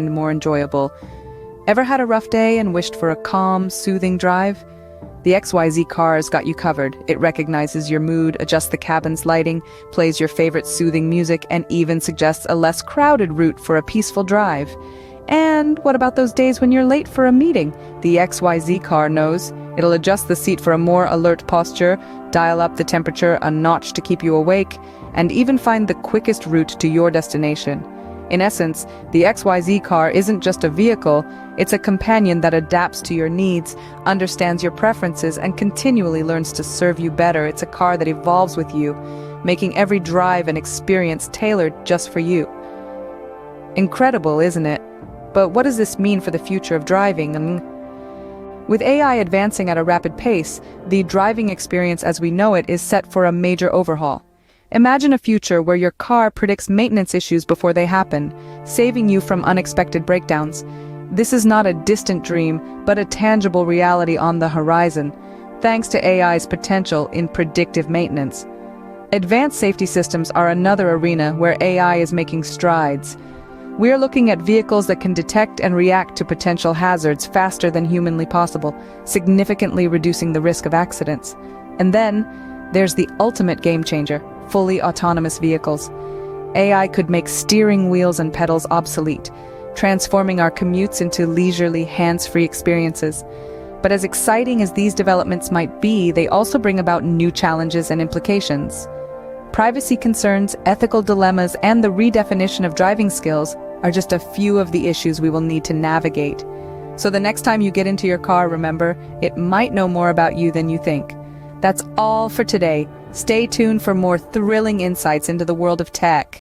and more enjoyable. Ever had a rough day and wished for a calm, soothing drive? The XYZ car's got you covered. It recognizes your mood, adjusts the cabin's lighting, plays your favorite soothing music, and even suggests a less crowded route for a peaceful drive. And what about those days when you're late for a meeting? The XYZ car knows. It'll adjust the seat for a more alert posture, dial up the temperature a notch to keep you awake, and even find the quickest route to your destination. In essence, the XYZ car isn't just a vehicle, it's a companion that adapts to your needs, understands your preferences, and continually learns to serve you better. It's a car that evolves with you, making every drive and experience tailored just for you. Incredible, isn't it? But what does this mean for the future of driving? With AI advancing at a rapid pace, the driving experience as we know it is set for a major overhaul. Imagine a future where your car predicts maintenance issues before they happen, saving you from unexpected breakdowns. This is not a distant dream, but a tangible reality on the horizon, thanks to AI's potential in predictive maintenance. Advanced safety systems are another arena where AI is making strides. We're looking at vehicles that can detect and react to potential hazards faster than humanly possible, significantly reducing the risk of accidents. And then, there's the ultimate game changer, fully autonomous vehicles. AI could make steering wheels and pedals obsolete, transforming our commutes into leisurely, hands-free experiences. But as exciting as these developments might be, they also bring about new challenges and implications. Privacy concerns, ethical dilemmas, and the redefinition of driving skills are just a few of the issues we will need to navigate. So the next time you get into your car, remember, it might know more about you than you think. That's all for today. Stay tuned for more thrilling insights into the world of tech.